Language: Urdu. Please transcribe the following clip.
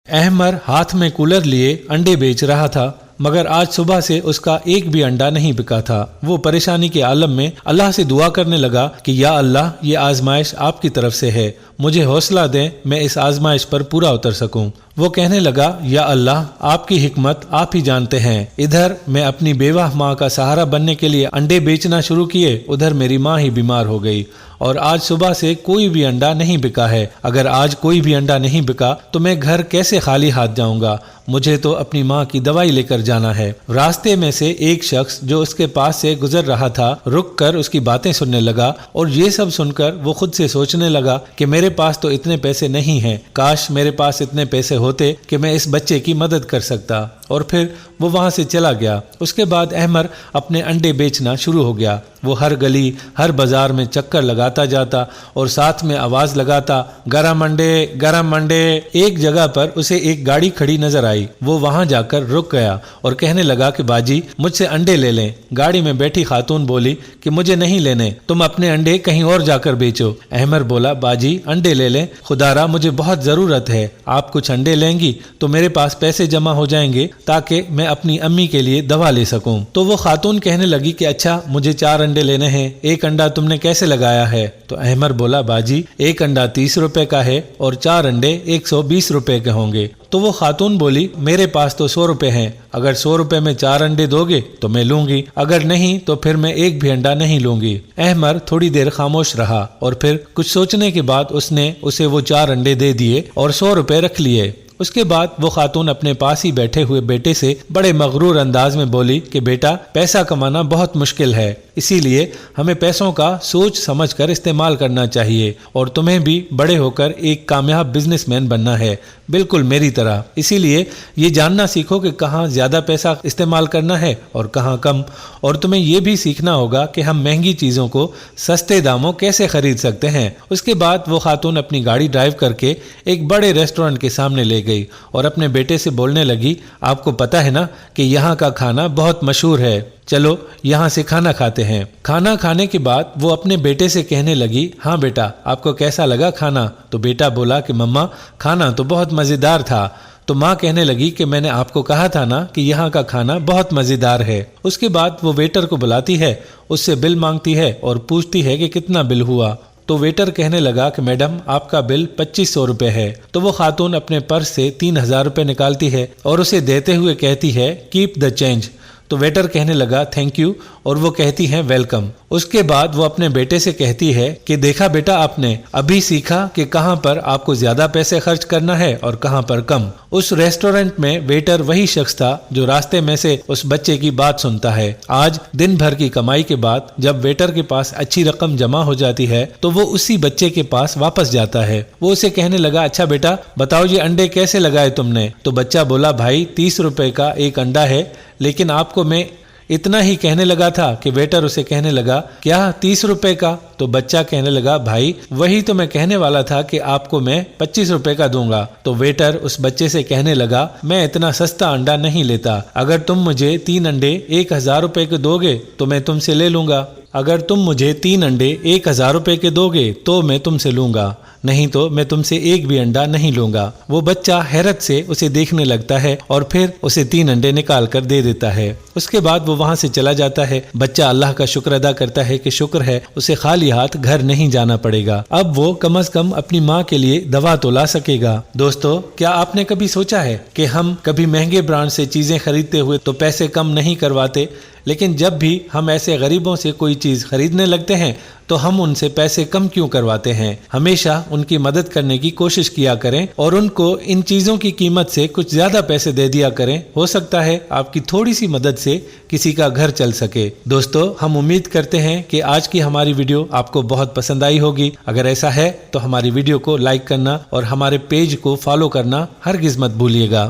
احمر ہاتھ میں کولر لیے انڈے بیچ رہا تھا، مگر آج صبح سے اس کا ایک بھی انڈا نہیں بکا تھا۔ وہ پریشانی کے عالم میں اللہ سے دعا کرنے لگا کہ یا اللہ، یہ آزمائش آپ کی طرف سے ہے، مجھے حوصلہ دیں میں اس آزمائش پر پورا اتر سکوں۔ وہ کہنے لگا یا اللہ، آپ کی حکمت آپ ہی جانتے ہیں، ادھر میں اپنی بیوہ ماں کا سہارا بننے کے لیے انڈے بیچنا شروع کیے، ادھر میری ماں ہی بیمار ہو گئی اور آج صبح سے کوئی بھی انڈا نہیں بکا ہے۔ اگر آج کوئی بھی انڈا نہیں بکا تو میں گھر کیسے خالی ہاتھ جاؤں گا؟ مجھے تو اپنی ماں کی دوائی لے کر جانا ہے۔ راستے میں سے ایک شخص جو اس کے پاس سے گزر رہا تھا رک کر اس کی باتیں سننے لگا، اور یہ سب سن کر وہ خود سے سوچنے لگا کہ میرے پاس تو اتنے پیسے نہیں ہیں، کاش میرے پاس اتنے پیسے ہوتے کہ میں اس بچے کی مدد کر سکتا، اور پھر وہ وہاں سے چلا گیا۔ اس کے بعد احمر اپنے انڈے بیچنا شروع ہو گیا۔ وہ ہر گلی ہر بازار میں چکر لگاتا جاتا اور ساتھ میں آواز لگاتا، گرم انڈے گرم انڈے۔ ایک جگہ پر اسے ایک گاڑی کھڑی نظر آئی، وہ وہاں جا کر رک گیا اور کہنے لگا کہ باجی مجھ سے انڈے لے لیں۔ گاڑی میں بیٹھی خاتون بولی کہ مجھے نہیں لینے، تم اپنے انڈے کہیں اور جا کر بیچو۔ احمر بولا باجی انڈے لے لیں، خدا را مجھے بہت ضرورت ہے، آپ کچھ انڈے لیں گی تو میرے پاس پیسے جمع ہو جائیں گے تاکہ میں اپنی امی کے لیے دوا لے سکوں۔ تو وہ خاتون کہنے لگی کہ اچھا مجھے 4 انڈے لینے ہیں، ایک انڈا تم نے کیسے لگایا ہے؟ تو احمر بولا باجی ایک انڈا 30 روپے کا ہے اور 4 انڈے 120 روپے کے ہوں گے۔ تو وہ خاتون بولی میرے پاس تو 100 روپے ہیں، اگر 100 روپے میں 4 انڈے دو گے تو میں لوں گی، اگر نہیں تو پھر میں ایک بھی انڈا نہیں لوں گی۔ احمر تھوڑی دیر خاموش رہا اور پھر کچھ سوچنے کے بعد اس نے اسے وہ 4 انڈے دے دیے اور 100 روپے رکھ لیے۔ اس کے بعد وہ خاتون اپنے پاس ہی بیٹھے ہوئے بیٹے سے بڑے مغرور انداز میں بولی کہ بیٹا پیسہ کمانا بہت مشکل ہے، اسی لیے ہمیں پیسوں کا سوچ سمجھ کر استعمال کرنا چاہیے، اور تمہیں بھی بڑے ہو کر ایک کامیاب بزنس مین بننا ہے، بالکل میری طرح۔ اسی لیے یہ جاننا سیکھو کہ کہاں زیادہ پیسہ استعمال کرنا ہے اور کہاں کم، اور تمہیں یہ بھی سیکھنا ہوگا کہ ہم مہنگی چیزوں کو سستے داموں کیسے خرید سکتے ہیں۔ اس کے بعد وہ خاتون اپنی گاڑی ڈرائیو کر کے ایک بڑے ریسٹورنٹ کے سامنے لے گئی اور اپنے بیٹے سے بولنے لگی آپ کو پتہ ہے نا کہ یہاں کا کھانا بہت مشہور ہے، چلو یہاں سے کھانا کھاتے ہیں۔ کھانا کھانے کے بعد وہ اپنے بیٹے سے کہنے لگی ہاں بیٹا آپ کو کیسا لگا کھانا؟ تو بیٹا بولا کہ مما کھانا تو بہت مزیدار تھا۔ تو ماں کہنے لگی کہ میں نے آپ کو کہا تھا نا کہ یہاں کا کھانا بہت مزیدار ہے۔ اس کے بعد وہ ویٹر کو بلاتی ہے، اس سے بل مانگتی ہے اور پوچھتی ہے کہ کتنا بل ہوا۔ تو ویٹر کہنے لگا کہ میڈم آپ کا بل 2500 روپے ہے۔ تو وہ خاتون اپنے پرس سے 3000 روپے نکالتی ہے اور اسے دیتے ہوئے کہتی ہے کیپ دا چینج۔ تو ویٹر کہنے لگا تھینک یو، اور وہ کہتی ہیں ویلکم۔ اس کے بعد وہ اپنے بیٹے سے کہتی ہے کہ دیکھا بیٹا آپ نے ابھی سیکھا کہ کہاں پر آپ کو زیادہ پیسے خرچ کرنا ہے اور کہاں پر کم۔ اس ریسٹورنٹ میں ویٹر وہی شخص تھا جو راستے میں سے اس بچے کی بات سنتا ہے۔ آج دن بھر کی کمائی کے بعد جب ویٹر کے پاس اچھی رقم جمع ہو جاتی ہے تو وہ اسی بچے کے پاس واپس جاتا ہے۔ وہ اسے کہنے لگا اچھا بیٹا بتاؤ یہ انڈے کیسے لگائے تم نے؟ تو بچہ بولا بھائی 30 روپے کا ایک انڈا ہے، لیکن آپ کو میں اتنا ہی کہنے لگا تھا کہ ویٹر اسے کہنے لگا کیا 30 روپے کا؟ تو بچہ کہنے لگا بھائی وہی تو میں کہنے والا تھا کہ آپ کو میں 25 روپے کا دوں گا۔ تو ویٹر اس بچے سے کہنے لگا میں اتنا سستا انڈا نہیں لیتا، اگر تم مجھے 3 انڈے 1000 روپے کے دو گے تو میں تم سے لے لوں گا، اگر تم مجھے 3 انڈے 1000 روپے کے دو گے تو میں تم سے لوں گا، نہیں تو میں تم سے ایک بھی انڈا نہیں لوں گا۔ وہ بچہ حیرت سے اسے دیکھنے لگتا ہے اور پھر اسے 3 انڈے نکال کر دے دیتا ہے۔ اس کے بعد وہ وہاں سے چلا جاتا ہے۔ بچہ اللہ کا شکر ادا کرتا ہے کہ شکر ہے اسے خالی ہاتھ گھر نہیں جانا پڑے گا، اب وہ کم از کم اپنی ماں کے لیے دوا تو لا سکے گا۔ دوستو کیا آپ نے کبھی سوچا ہے کہ ہم کبھی مہنگے برانڈ سے چیزیں خریدتے ہوئے تو پیسے کم نہیں کرواتے، لیکن جب بھی ہم ایسے غریبوں سے کوئی چیز خریدنے لگتے ہیں تو ہم ان سے پیسے کم کیوں کرواتے ہیں؟ ہمیشہ ان کی مدد کرنے کی کوشش کیا کریں اور ان کو ان چیزوں کی قیمت سے کچھ زیادہ پیسے دے دیا کریں، ہو سکتا ہے آپ کی تھوڑی سی مدد سے کسی کا گھر چل سکے۔ دوستو ہم امید کرتے ہیں کہ آج کی ہماری ویڈیو آپ کو بہت پسند آئی ہوگی۔ اگر ایسا ہے تو ہماری ویڈیو کو لائک کرنا اور ہمارے پیج کو فالو کرنا ہرگز مت بھولیے گا۔